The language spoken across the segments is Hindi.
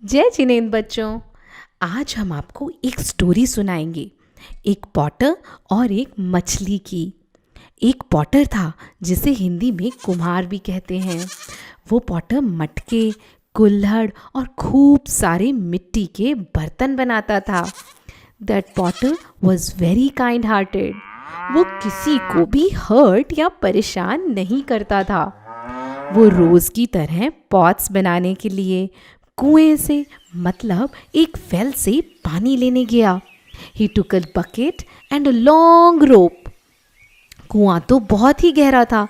जय जिनेंद्र बच्चों। आज हम आपको एक स्टोरी सुनाएंगे, एक पॉटर और एक मछली की। एक पॉटर था जिसे हिंदी में कुम्हार भी कहते हैं। वो पॉटर मटके, कुल्हड़ और खूब सारे मिट्टी के बर्तन बनाता था। That Potter was very kind hearted. वो किसी को भी हर्ट या परेशान नहीं करता था। वो रोज़ की तरह पॉट्स बनाने के लिए कुएं से मतलब एक वेल से पानी लेने गया। He took a bucket and a long rope. कुआं तो बहुत ही गहरा था।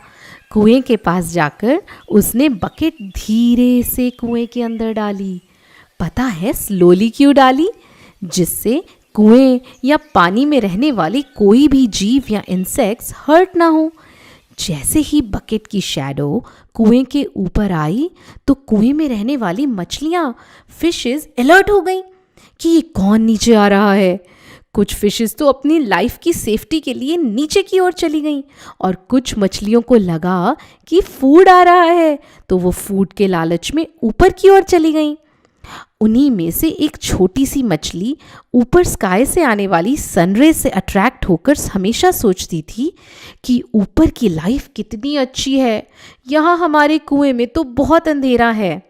कुएं के पास जाकर उसने बकेट धीरे से कुएं के अंदर डाली। पता है स्लोली क्यों डाली? जिससे कुएं या पानी में रहने वाले कोई भी जीव या इंसेक्ट्स हर्ट ना हो। जैसे ही बकेट की शैडो कुएं के ऊपर आई तो कुएं में रहने वाली मछलियां, फिशेस अलर्ट हो गईं कि ये कौन नीचे आ रहा है। कुछ फिशेस तो अपनी लाइफ की सेफ्टी के लिए नीचे की ओर चली गईं और कुछ मछलियों को लगा कि फूड आ रहा है तो वो फूड के लालच में ऊपर की ओर चली गईं। उन्हीं में से एक छोटी सी मछली ऊपर स्काई से आने वाली सनरे से अट्रैक्ट होकर हमेशा सोचती थी कि ऊपर की लाइफ कितनी अच्छी है, यहाँ हमारे कुएं में तो बहुत अंधेरा है।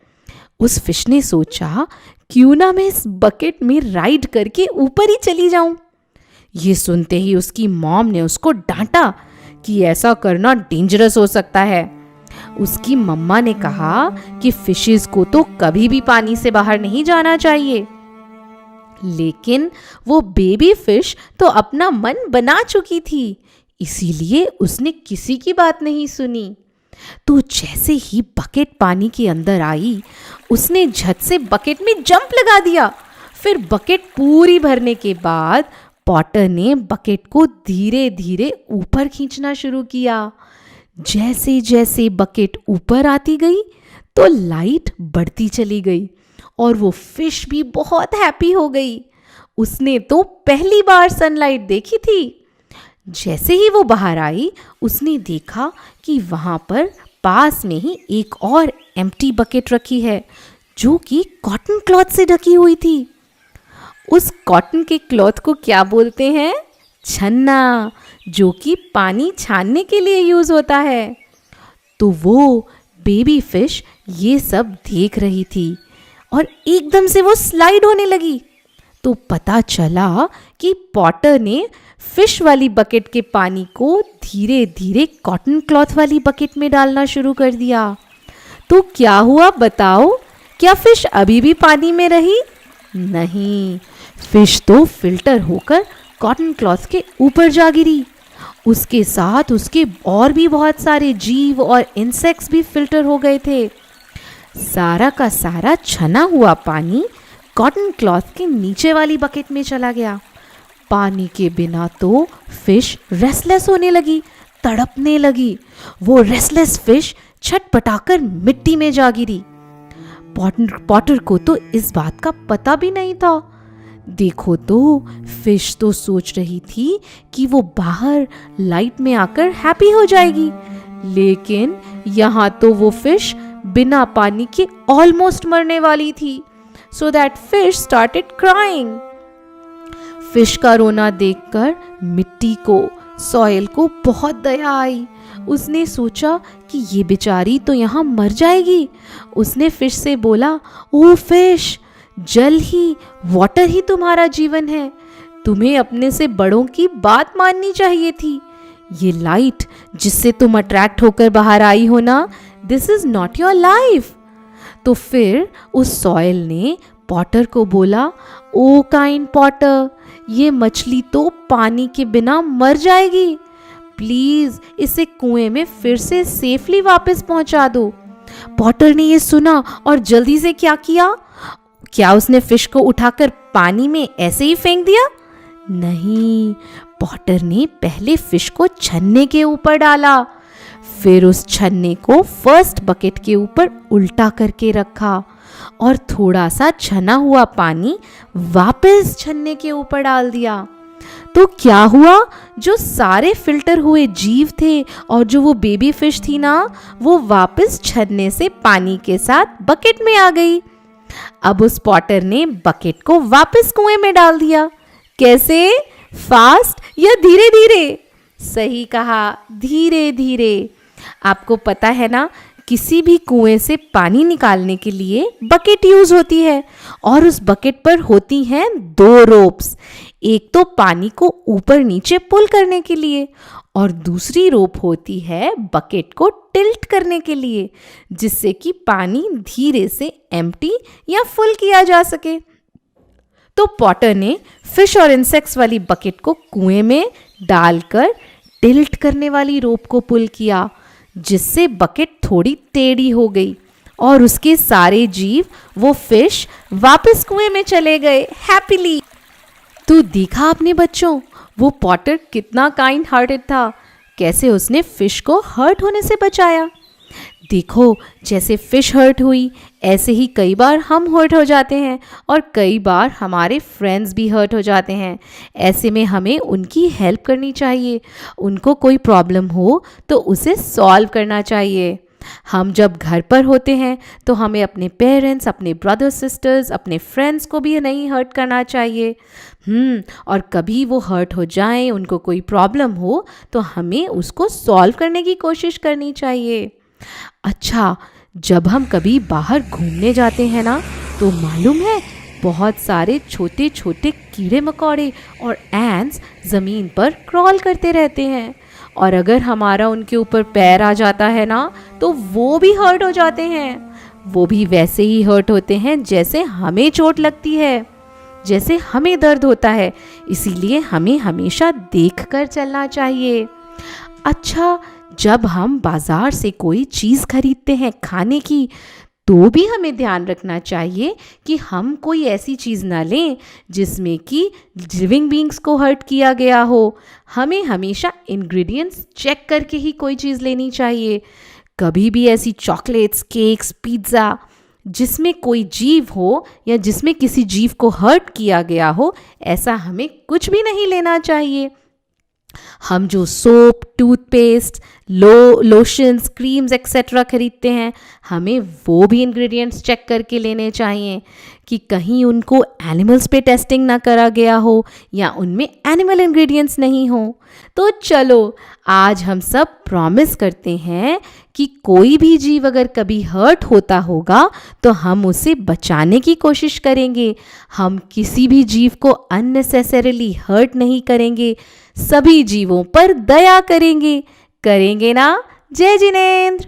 उस फिश ने सोचा क्यों ना मैं इस बकेट में राइड करके ऊपर ही चली जाऊं। ये सुनते ही उसकी मॉम ने उसको डांटा कि ऐसा करना डेंजरस हो सकता है। उसकी मम्मा ने कहा कि फिशेस को तो कभी भी पानी से बाहर नहीं जाना चाहिए। लेकिन वो बेबी फिश तो अपना मन बना चुकी थी, इसीलिए उसने किसी की बात नहीं सुनी। तो जैसे ही बकेट पानी के अंदर आई, उसने झट से बकेट में जंप लगा दिया। फिर बकेट पूरी भरने के बाद पॉटर ने बकेट को धीरे धीरे ऊपर खींचना शुरू किया। जैसे जैसे बकेट ऊपर आती गई तो लाइट बढ़ती चली गई और वो फिश भी बहुत हैप्पी हो गई। उसने तो पहली बार सनलाइट देखी थी। जैसे ही वो बाहर आई, उसने देखा कि वहाँ पर पास में ही एक और एम्प्टी बकेट रखी है जो कि कॉटन क्लॉथ से ढकी हुई थी। उस कॉटन के क्लॉथ को क्या बोलते हैं? छन्ना, जो कि पानी छानने के लिए यूज़ होता है। तो वो बेबी फिश ये सब देख रही थी और एकदम से वो स्लाइड होने लगी। तो पता चला कि पॉटर ने फिश वाली बकेट के पानी को धीरे धीरे कॉटन क्लॉथ वाली बकेट में डालना शुरू कर दिया। तो क्या हुआ बताओ? क्या फिश अभी भी पानी में रही? नहीं, फिश तो फिल्टर होकर कॉटन क्लॉथ के ऊपर जा गिरी। उसके साथ उसके और भी बहुत सारे जीव और इंसेक्ट्स भी फिल्टर हो गए थे। सारा का सारा छना हुआ पानी कॉटन क्लॉथ के नीचे वाली बकेट में चला गया। पानी के बिना तो फिश रेस्टलेस होने लगी, तड़पने लगी। वो रेस्टलेस फिश छटपटाकर मिट्टी में जा गिरी। पॉटर को तो इस बात का पता भी नहीं था। देखो तो फिश तो सोच रही थी कि वो बाहर लाइट में आकर हैप्पी हो जाएगी, लेकिन यहाँ तो वो फिश बिना पानी के ऑलमोस्ट मरने वाली थी। So that fish started crying. Fish का रोना देखकर मिट्टी को, सॉइल को बहुत दया आई। उसने सोचा कि ये बेचारी तो यहाँ मर जाएगी। उसने फिश से बोला, ओ फिश, जल ही, वाटर ही तुम्हारा जीवन है। तुम्हें अपने से बड़ों की बात माननी चाहिए थी। ये लाइट जिससे तुम अट्रैक्ट होकर बाहर आई हो ना, this is not your life. तो फिर उस सॉइल ने पॉटर को बोला, ओ काइंड पॉटर, ये मछली तो पानी के बिना मर जाएगी। प्लीज इसे कुएं में फिर से सेफली वापस पहुंचा दो। पॉटर ने ये सुना और जल्दी से क्या किया? क्या उसने फिश को उठाकर पानी में ऐसे ही फेंक दिया? नहीं, पॉटर ने पहले फिश को छन्ने के ऊपर डाला। फिर उस छन्ने को फर्स्ट बकेट के ऊपर उल्टा करके रखा और थोड़ा सा छना हुआ पानी वापस छन्ने के ऊपर डाल दिया। तो क्या हुआ? जो सारे फिल्टर हुए जीव थे और जो वो बेबी फिश थी ना, वो वापस छन्ने से पानी के साथ बकेट में आ गई। अब उस पॉटर ने बकेट को वापस कुएं में डाल दिया। कैसे? फास्ट या धीरे धीरे? सही कहा, धीरे धीरे। आपको पता है ना, किसी भी कुएं से पानी निकालने के लिए बकेट यूज होती है और उस बकेट पर होती हैं 2 रोप्स। एक तो पानी को ऊपर नीचे पुल करने के लिए और दूसरी रोप होती है बकेट को टिल्ट करने के लिए, जिससे कि पानी धीरे से एम्प्टी या फुल किया जा सके। तो पॉटर ने फिश और इंसेक्ट्स वाली बकेट को कुएं में डालकर टिल्ट करने वाली रोप को पुल किया, जिससे बकेट थोड़ी टेढ़ी हो गई और उसके सारे जीव, वो फिश, वापस कुएं में चले गए हैप्पीली। तो देखा आपने बच्चों, वो पॉटर कितना काइंड हार्टेड था, कैसे उसने फिश को हर्ट होने से बचाया। देखो, जैसे फिश हर्ट हुई, ऐसे ही कई बार हम हर्ट हो जाते हैं और कई बार हमारे फ्रेंड्स भी हर्ट हो जाते हैं। ऐसे में हमें उनकी हेल्प करनी चाहिए। उनको कोई प्रॉब्लम हो तो उसे सॉल्व करना चाहिए। हम जब घर पर होते हैं तो हमें अपने पेरेंट्स, अपने ब्रदर सिस्टर्स, अपने फ्रेंड्स को भी नहीं हर्ट करना चाहिए। और कभी वो हर्ट हो जाएं, उनको कोई प्रॉब्लम हो, तो हमें उसको सॉल्व करने की कोशिश करनी चाहिए। अच्छा, जब हम कभी बाहर घूमने जाते हैं ना, तो मालूम है, बहुत सारे छोटे छोटे कीड़े मकोड़े और एंट्स ज़मीन पर क्रॉल करते रहते हैं और अगर हमारा उनके ऊपर पैर आ जाता है ना, तो वो भी हर्ट हो जाते हैं। वो भी वैसे ही हर्ट होते हैं जैसे हमें चोट लगती है, जैसे हमें दर्द होता है। इसीलिए हमें हमेशा देख कर चलना चाहिए। अच्छा, जब हम बाज़ार से कोई चीज़ खरीदते हैं खाने की, तो भी हमें ध्यान रखना चाहिए कि हम कोई ऐसी चीज़ ना लें जिसमें कि लिविंग बीइंग्स को हर्ट किया गया हो। हमें हमेशा इंग्रेडिएंट्स चेक करके ही कोई चीज़ लेनी चाहिए। कभी भी ऐसी चॉकलेट्स, केक्स, पिज़्ज़ा जिसमें कोई जीव हो या जिसमें किसी जीव को हर्ट किया गया हो, ऐसा हमें कुछ भी नहीं लेना चाहिए। हम जो soap, toothpaste, lotions, creams etcetera खरीदते हैं, हमें वो भी इंग्रेडिएंट्स चेक करके लेने चाहिए कि कहीं उनको एनिमल्स पे टेस्टिंग ना करा गया हो या उनमें एनिमल इंग्रेडिएंट्स नहीं हो। तो चलो, आज हम सब प्रॉमिस करते हैं कि कोई भी जीव अगर कभी हर्ट होता होगा तो हम उसे बचाने की कोशिश करेंगे। हम किसी भी जीव को अननेसेसरीली हर्ट नहीं करेंगे, सभी जीवों पर दया करेंगे। करेंगे ना? जय जिनेंद्र।